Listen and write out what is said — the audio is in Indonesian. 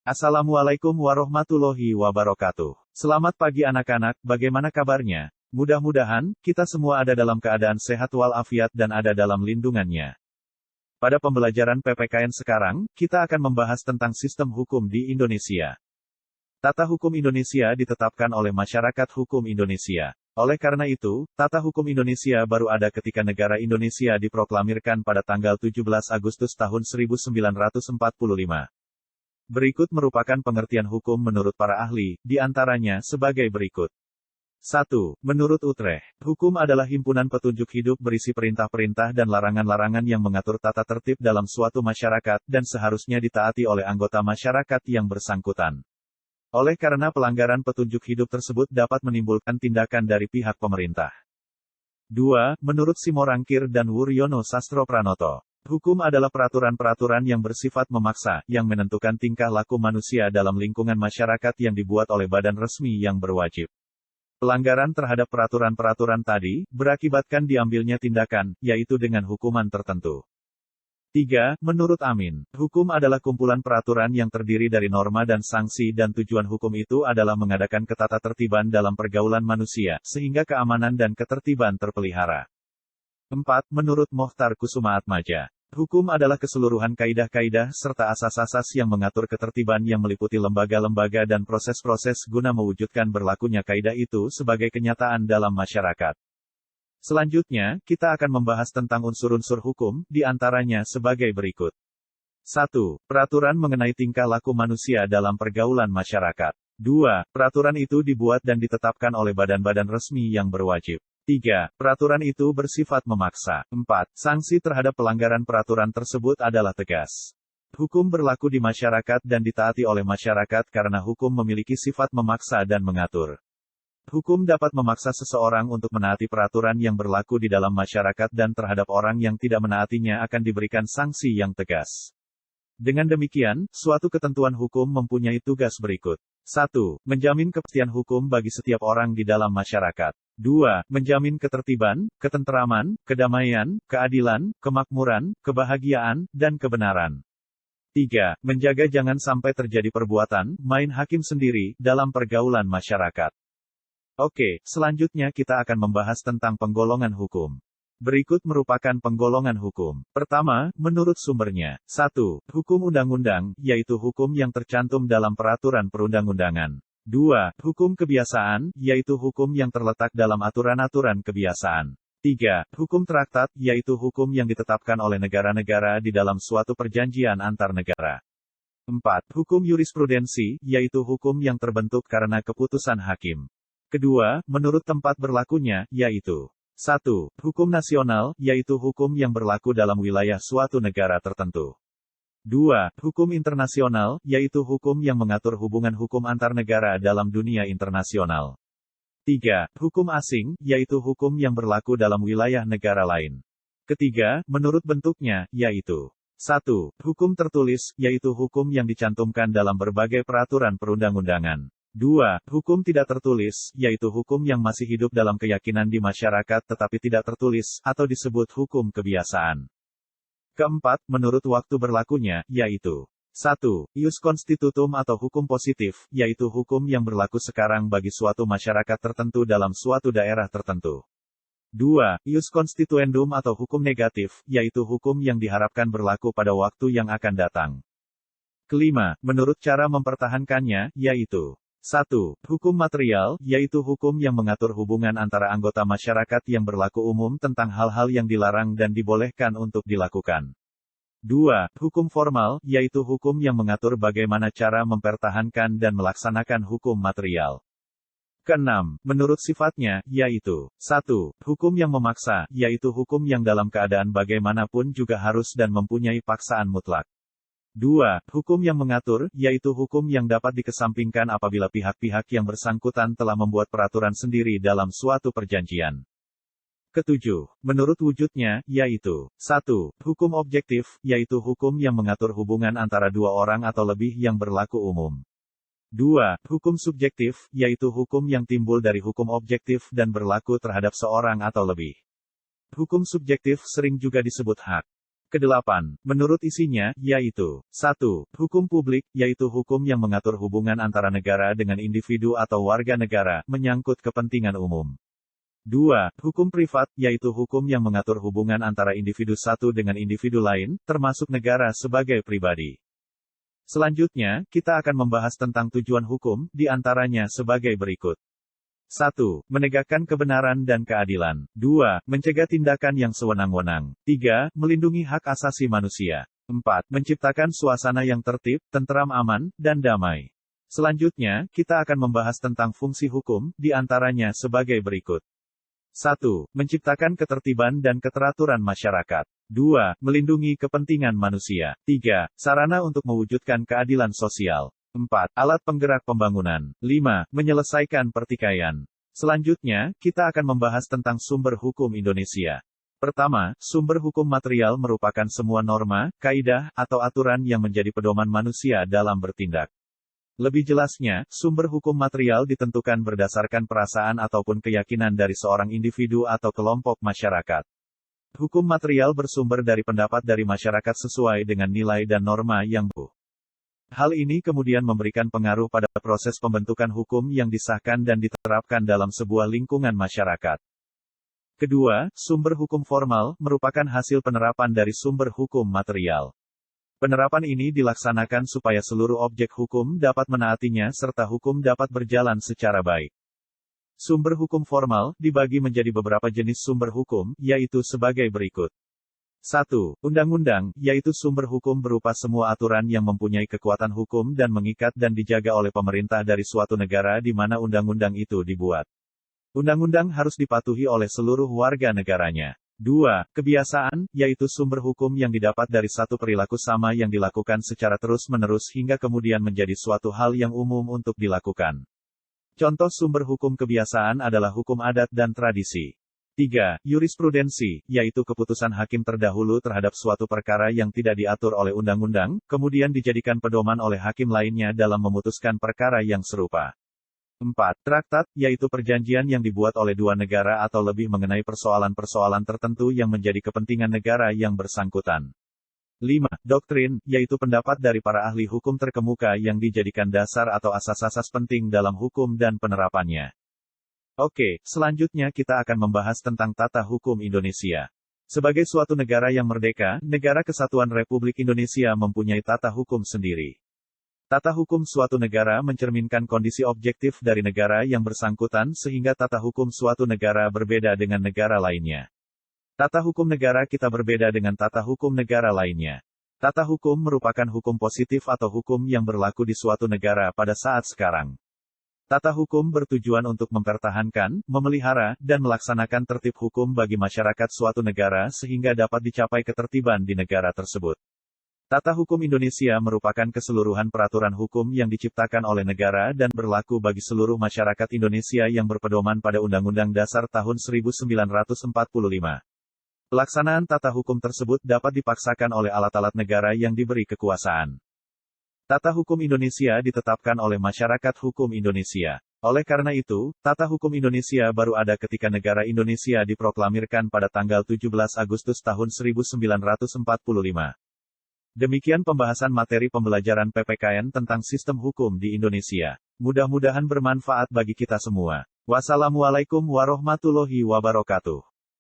Assalamualaikum warahmatullahi wabarakatuh. Selamat pagi anak-anak, bagaimana kabarnya? Mudah-mudahan, kita semua ada dalam keadaan sehat walafiat dan ada dalam lindungannya. Pada pembelajaran PPKN sekarang, kita akan membahas tentang sistem hukum di Indonesia. Tata hukum Indonesia ditetapkan oleh Masyarakat Hukum Indonesia. Oleh karena itu, Tata Hukum Indonesia baru ada ketika negara Indonesia diproklamirkan pada tanggal 17 Agustus tahun 1945. Berikut merupakan pengertian hukum menurut para ahli, di antaranya sebagai berikut. 1. Menurut Utrecht, hukum adalah himpunan petunjuk hidup berisi perintah-perintah dan larangan-larangan yang mengatur tata tertib dalam suatu masyarakat, dan seharusnya ditaati oleh anggota masyarakat yang bersangkutan. Oleh karena pelanggaran petunjuk hidup tersebut dapat menimbulkan tindakan dari pihak pemerintah. 2. Menurut Simorangkir dan Wuryono Sastropranoto, hukum adalah peraturan-peraturan yang bersifat memaksa, yang menentukan tingkah laku manusia dalam lingkungan masyarakat yang dibuat oleh badan resmi yang berwajib. Pelanggaran terhadap peraturan-peraturan tadi, berakibatkan diambilnya tindakan, yaitu dengan hukuman tertentu. 3. Menurut Amin, hukum adalah kumpulan peraturan yang terdiri dari norma dan sanksi dan tujuan hukum itu adalah mengadakan ketatatertiban dalam pergaulan manusia, sehingga keamanan dan ketertiban terpelihara. 4. Menurut Mohtar Kusumaatmadja, hukum adalah keseluruhan kaidah-kaidah serta asas-asas yang mengatur ketertiban yang meliputi lembaga-lembaga dan proses-proses guna mewujudkan berlakunya kaidah itu sebagai kenyataan dalam masyarakat. Selanjutnya, kita akan membahas tentang unsur-unsur hukum, di antaranya sebagai berikut. 1. Peraturan mengenai tingkah laku manusia dalam pergaulan masyarakat. 2. Peraturan itu dibuat dan ditetapkan oleh badan-badan resmi yang berwajib. 3. Peraturan itu bersifat memaksa. 4. Sanksi terhadap pelanggaran peraturan tersebut adalah tegas. Hukum berlaku di masyarakat dan ditaati oleh masyarakat karena hukum memiliki sifat memaksa dan mengatur. Hukum dapat memaksa seseorang untuk menaati peraturan yang berlaku di dalam masyarakat dan terhadap orang yang tidak menaatinya akan diberikan sanksi yang tegas. Dengan demikian, suatu ketentuan hukum mempunyai tugas berikut. 1. Menjamin kepastian hukum bagi setiap orang di dalam masyarakat. 2. Menjamin ketertiban, ketenteraman, kedamaian, keadilan, kemakmuran, kebahagiaan, dan kebenaran. 3. Menjaga jangan sampai terjadi perbuatan main hakim sendiri dalam pergaulan masyarakat. Oke, selanjutnya kita akan membahas tentang penggolongan hukum. Berikut merupakan penggolongan hukum. Pertama, menurut sumbernya. 1. Hukum undang-undang, yaitu hukum yang tercantum dalam peraturan perundang-undangan. 2. Hukum kebiasaan, yaitu hukum yang terletak dalam aturan-aturan kebiasaan. 3. Hukum traktat, yaitu hukum yang ditetapkan oleh negara-negara di dalam suatu perjanjian antar negara. 4. Hukum jurisprudensi, yaitu hukum yang terbentuk karena keputusan hakim. Kedua, menurut tempat berlakunya, yaitu 1. Hukum nasional, yaitu hukum yang berlaku dalam wilayah suatu negara tertentu. 2. Hukum internasional, yaitu hukum yang mengatur hubungan hukum antar negara dalam dunia internasional. 3. Hukum asing, yaitu hukum yang berlaku dalam wilayah negara lain. Ketiga, menurut bentuknya, yaitu 1. Hukum tertulis, yaitu hukum yang dicantumkan dalam berbagai peraturan perundang-undangan. 2. Hukum tidak tertulis, yaitu hukum yang masih hidup dalam keyakinan di masyarakat tetapi tidak tertulis, atau disebut hukum kebiasaan. Keempat, menurut waktu berlakunya, yaitu 1. Ius constitutum atau hukum positif, yaitu hukum yang berlaku sekarang bagi suatu masyarakat tertentu dalam suatu daerah tertentu. 2. Ius constituendum atau hukum negatif, yaitu hukum yang diharapkan berlaku pada waktu yang akan datang. Kelima, menurut cara mempertahankannya, yaitu 1. Hukum material, yaitu hukum yang mengatur hubungan antara anggota masyarakat yang berlaku umum tentang hal-hal yang dilarang dan dibolehkan untuk dilakukan. 2. Hukum formal, yaitu hukum yang mengatur bagaimana cara mempertahankan dan melaksanakan hukum material. Keenam, menurut sifatnya, yaitu 1. Hukum yang memaksa, yaitu hukum yang dalam keadaan bagaimanapun juga harus dan mempunyai paksaan mutlak. 2. Hukum yang mengatur, yaitu hukum yang dapat dikesampingkan apabila pihak-pihak yang bersangkutan telah membuat peraturan sendiri dalam suatu perjanjian. Ketujuh, menurut wujudnya, yaitu 1. Hukum objektif, yaitu hukum yang mengatur hubungan antara dua orang atau lebih yang berlaku umum. 2. Hukum subjektif, yaitu hukum yang timbul dari hukum objektif dan berlaku terhadap seorang atau lebih. Hukum subjektif sering juga disebut hak. Kedelapan, menurut isinya, yaitu 1. Hukum publik, yaitu hukum yang mengatur hubungan antara negara dengan individu atau warga negara, menyangkut kepentingan umum. 2. Hukum privat, yaitu hukum yang mengatur hubungan antara individu satu dengan individu lain, termasuk negara sebagai pribadi. Selanjutnya, kita akan membahas tentang tujuan hukum, di antaranya sebagai berikut. 1. Menegakkan kebenaran dan keadilan. 2. Mencegah tindakan yang sewenang-wenang. 3. Melindungi hak asasi manusia. 4. Menciptakan suasana yang tertib, tentram aman, dan damai. Selanjutnya, kita akan membahas tentang fungsi hukum, di antaranya sebagai berikut. 1. Menciptakan ketertiban dan keteraturan masyarakat. 2. Melindungi kepentingan manusia. 3. Sarana untuk mewujudkan keadilan sosial. 4. Alat penggerak pembangunan. 5. Menyelesaikan pertikaian. Selanjutnya, kita akan membahas tentang sumber hukum Indonesia. Pertama, sumber hukum material merupakan semua norma, kaidah, atau aturan yang menjadi pedoman manusia dalam bertindak. Lebih jelasnya, sumber hukum material ditentukan berdasarkan perasaan ataupun keyakinan dari seorang individu atau kelompok masyarakat. Hukum material bersumber dari pendapat dari masyarakat sesuai dengan nilai dan norma yang berlaku. Hal ini kemudian memberikan pengaruh pada proses pembentukan hukum yang disahkan dan diterapkan dalam sebuah lingkungan masyarakat. Kedua, sumber hukum formal merupakan hasil penerapan dari sumber hukum material. Penerapan ini dilaksanakan supaya seluruh objek hukum dapat menaatinya serta hukum dapat berjalan secara baik. Sumber hukum formal dibagi menjadi beberapa jenis sumber hukum, yaitu sebagai berikut. 1. Undang-undang, yaitu sumber hukum berupa semua aturan yang mempunyai kekuatan hukum dan mengikat dan dijaga oleh pemerintah dari suatu negara di mana undang-undang itu dibuat. Undang-undang harus dipatuhi oleh seluruh warga negaranya. 2. Kebiasaan, yaitu sumber hukum yang didapat dari satu perilaku sama yang dilakukan secara terus-menerus hingga kemudian menjadi suatu hal yang umum untuk dilakukan. Contoh sumber hukum kebiasaan adalah hukum adat dan tradisi. 3. Jurisprudensi, yaitu keputusan hakim terdahulu terhadap suatu perkara yang tidak diatur oleh undang-undang, kemudian dijadikan pedoman oleh hakim lainnya dalam memutuskan perkara yang serupa. 4. Traktat, yaitu perjanjian yang dibuat oleh dua negara atau lebih mengenai persoalan-persoalan tertentu yang menjadi kepentingan negara yang bersangkutan. 5. Doktrin, yaitu pendapat dari para ahli hukum terkemuka yang dijadikan dasar atau asas-asas penting dalam hukum dan penerapannya. Oke, selanjutnya kita akan membahas tentang tata hukum Indonesia. Sebagai suatu negara yang merdeka, Negara Kesatuan Republik Indonesia mempunyai tata hukum sendiri. Tata hukum suatu negara mencerminkan kondisi objektif dari negara yang bersangkutan sehingga tata hukum suatu negara berbeda dengan negara lainnya. Tata hukum negara kita berbeda dengan tata hukum negara lainnya. Tata hukum merupakan hukum positif atau hukum yang berlaku di suatu negara pada saat sekarang. Tata hukum bertujuan untuk mempertahankan, memelihara, dan melaksanakan tertib hukum bagi masyarakat suatu negara sehingga dapat dicapai ketertiban di negara tersebut. Tata hukum Indonesia merupakan keseluruhan peraturan hukum yang diciptakan oleh negara dan berlaku bagi seluruh masyarakat Indonesia yang berpedoman pada Undang-Undang Dasar tahun 1945. Pelaksanaan tata hukum tersebut dapat dipaksakan oleh alat-alat negara yang diberi kekuasaan. Tata hukum Indonesia ditetapkan oleh masyarakat hukum Indonesia. Oleh karena itu, tata hukum Indonesia baru ada ketika negara Indonesia diproklamirkan pada tanggal 17 Agustus tahun 1945. Demikian pembahasan materi pembelajaran PPKN tentang sistem hukum di Indonesia. Mudah-mudahan bermanfaat bagi kita semua. Wassalamualaikum warahmatullahi wabarakatuh.